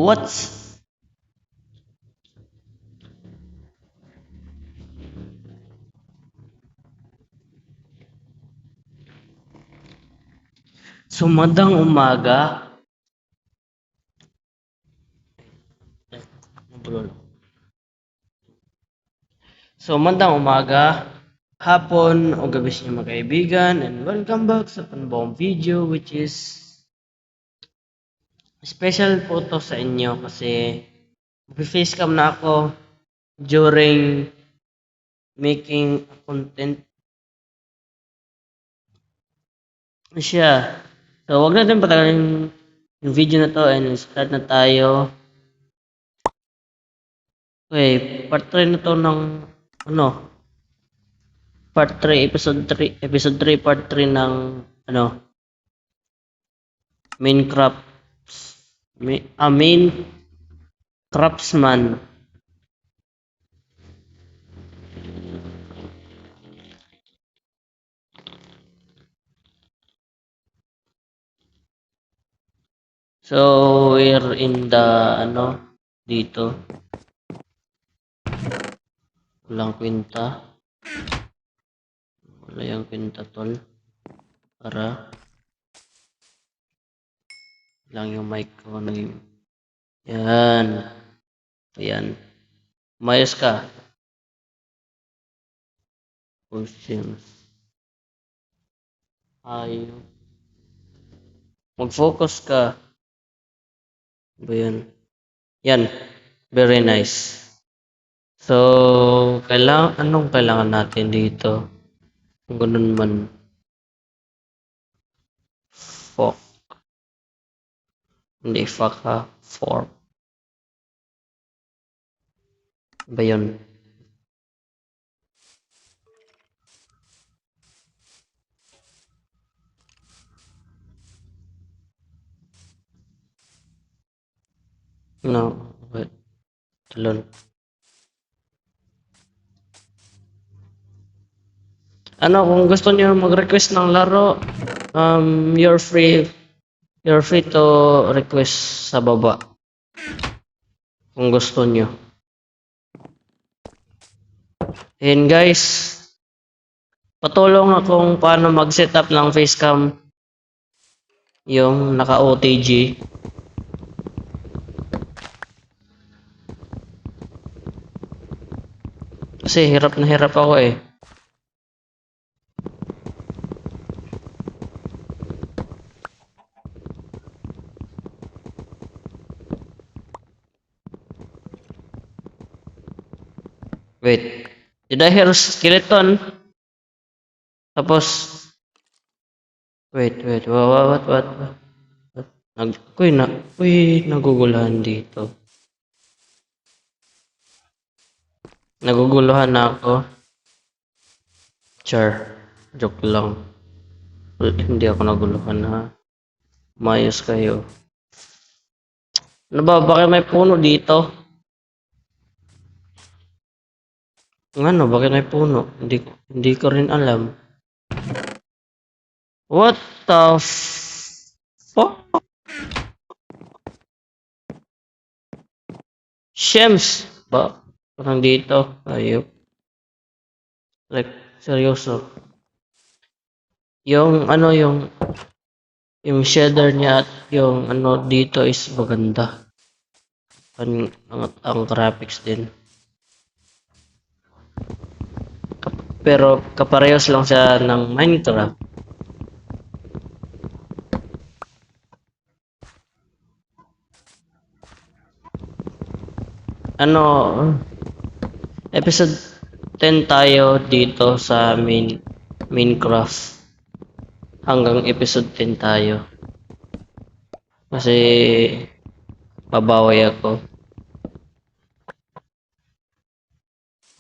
what's sumadang umaga? Magandang umaga, hapon o gabi sa inyo mga kaibigan, and welcome back sa panibagong video which is special po to sa inyo kasi mag-facecam na ako during making content siya. So wag natin patagalin yung video na to and start na tayo. Okay, part 3 na to ng part 3, episode 3, part 3 ng Minecraft main craftsman. So we're in the dito. Walang kwenta. Wala yung kwenta tol. Para lang yung mic ko na yung yan. Ayan. Mayos ka. Questions. Ayaw. Mag-focus ka. Ba yun? Yan. Very nice. So, anong kailangan natin dito? Kung ganun man. Fork. Hindi fuck ha. Fork. Ba yun? No. Wait. Talon. Kung gusto niyo mag-request ng laro, you're free to request sa baba. Kung gusto niyo. And guys, patulong akong paano mag-setup ng facecam yung naka-OTG. Kasi hirap na hirap ako eh. Wait. Did I hear skeleton? Tapos wait. What? Naguguluhan dito. Naguguluhan na ako. Char. Joke lang. Hindi ako naguluhan ha. Mayos kayo. Ano ba? Bakit may puno dito? Bakit may puno? Hindi ko rin alam. What the fuck? Shems! Ba? Parang dito. Ayop. Like, seryoso. Yung shader niya at yung dito is maganda. Ang graphics din. Pero kaparehas lang siya ng Minecraft. Episode 10 tayo dito sa Minecraft. Hanggang episode 10 tayo. Kasi babaway ako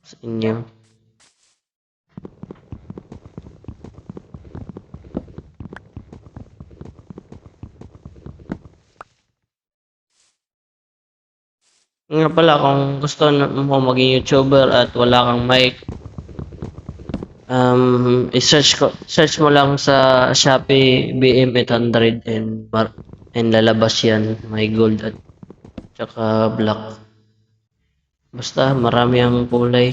sa inyo. Nga pala, kung gusto mo maging YouTuber at wala kang mic, i-search mo lang sa Shopee BM800 and lalabas yan, may gold at tsaka black. Basta marami ang kulay.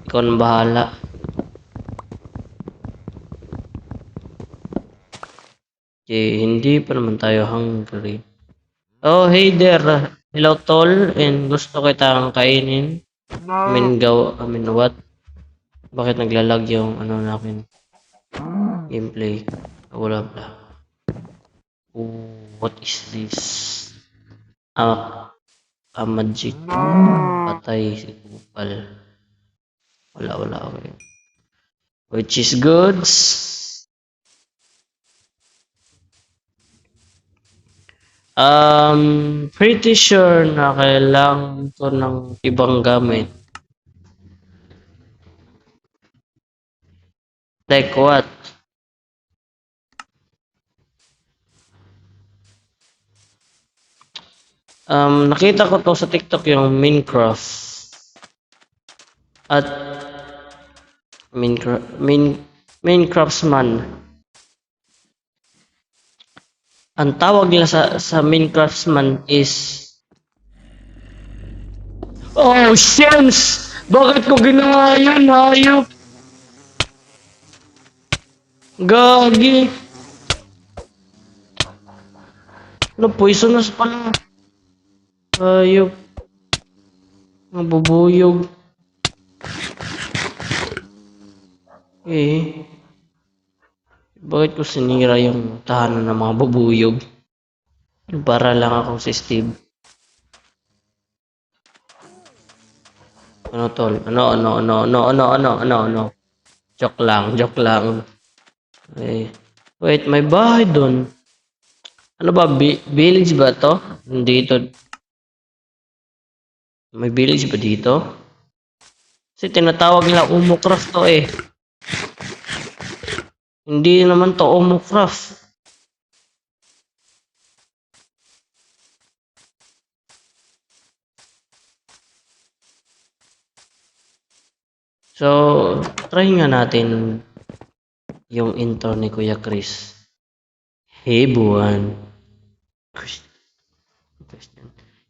Ikaw na bahala. Okay, hindi pa naman tayo hungry. Oh, hey there. Hello, tol. And gusto kitang kainin. I mean, what? Bakit naglalag yung ano namin? Gameplay. Wala pala. Oh, what is this? Magic. Patay si Kupal. Wala. Okay. Which is goods. Pretty sure na kailangan ko ng ibang gamit. Like what? Nakita ko to sa TikTok yung Minecraft. At Minecraftsman. Ang tawag nila sa Minecraftsman is oh, shams! Bakit ko ginawa yun, hayop? Gagi! Ano, poisonous pala. Hayop. Mabubuyog. Eh. Bakit ko sinira yung tahanan ng mga bubuyog? Para lang akong si Steve. Ano tol? Ano? Joke lang. Eh. Wait, may bahay dun. Ano ba? Village ba to? Dito. May village ba dito? Kasi tinatawag nila Umocraft to eh. Hindi naman to Umocraft. So, try nga natin yung intro ni Kuya Chris. Hey buwan.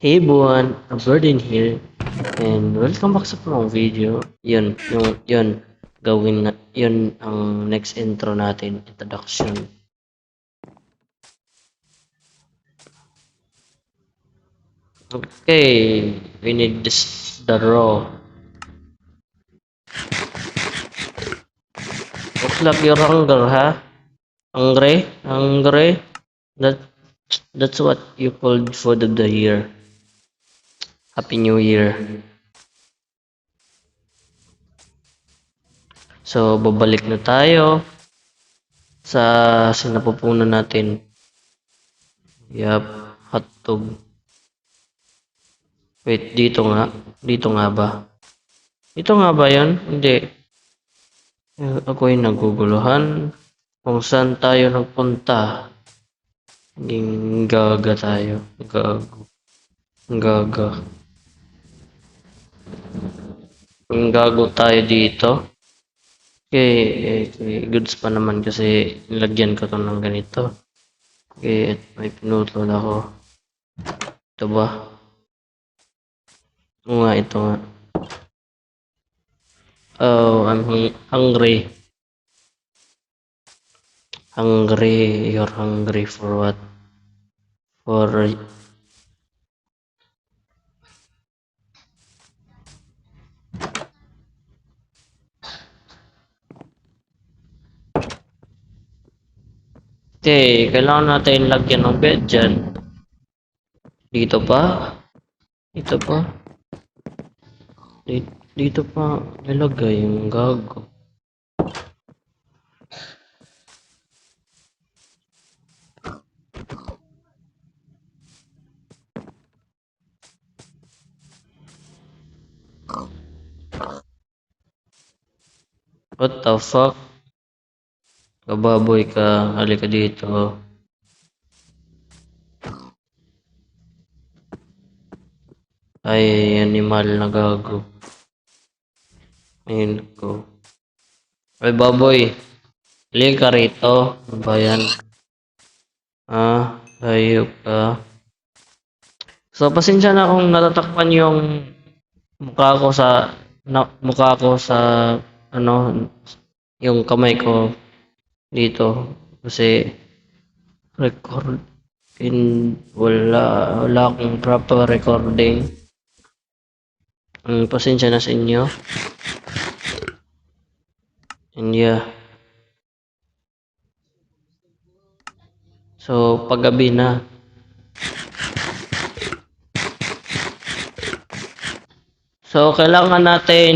Hey buwan, a bird in here. And welcome back sa pang video. Yun. Gawin na, yun ang next intro natin. Introduction. Okay, we need the raw. Looks like you're hungry, ha? Hungry? That's what you called food of the year. Happy New Year. So, babalik na tayo sa sinapupunan natin. Yup, hotdog. Wait, dito nga ba? Dito nga ba yan? Hindi. Ako'y naguguluhan kung saan tayo nagpunta. Naging gaga tayo. Gaga. Ang gago tayo dito. Okay, goods pa naman kasi nilagyan ko to ng ganito. Okay, at may pinutol ako. Ito ba? Oo nga, ito nga. Oh, I'm hungry. Hungry? You're hungry for what? For... Okay, kailangan natin lagyan ng bed dyan. Dito pa? Dito pa nilagay yung gago. What the fuck? Kababoy ka, halika dito. Ay, animal na gago. Ayun ko. Ay, baboy. Halika rito. Ano ba yan? Hayop ka. So, pasensya na kung natatakpan yung mukha ko sa ano, yung kamay ko dito kasi record wala akong proper recording. Pasensya na sa inyo. And yeah. So, paggabi na. So, kailangan natin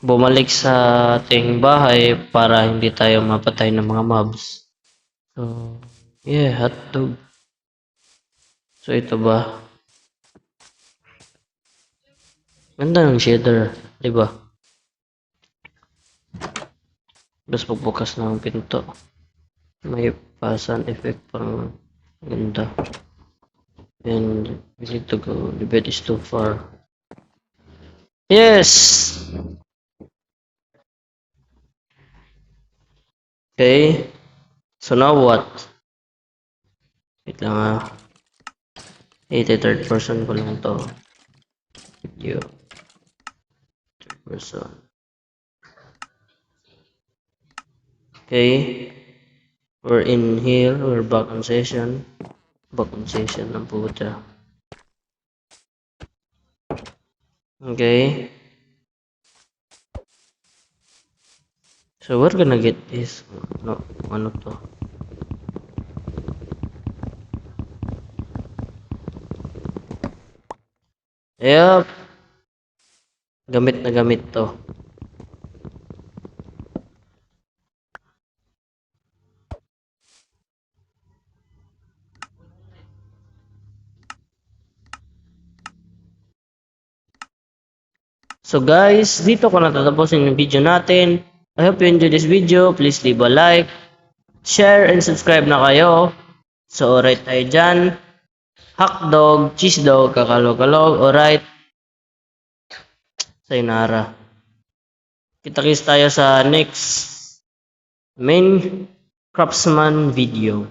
bumalik sa ating bahay para hindi tayo mapatay ng mga mobs. So, yeah, hotdog. So, ito ba? Ganda ng shader, di ba? Tapos pagbukas ng pinto, may pa-sound effect pang ganda. And we need to go. The bed is too far. Yes! Okay. So now what? Wait lang ah. 83rd person ko lang to. Video. Third person. Okay. We're in here. We're back on session. Back on session ng puta. Okay. So we're gonna get this. No, ano to? Yep. Gamit na gamit to. So guys, dito ko natatapusin yung video natin. I hope you enjoyed this video. Please leave a like, share, and subscribe na kayo. So alright tayo dyan. Hotdog, cheese dog, kakalog-kalog. Alright. Sayonara. Kita-kits tayo sa next main craftsman video.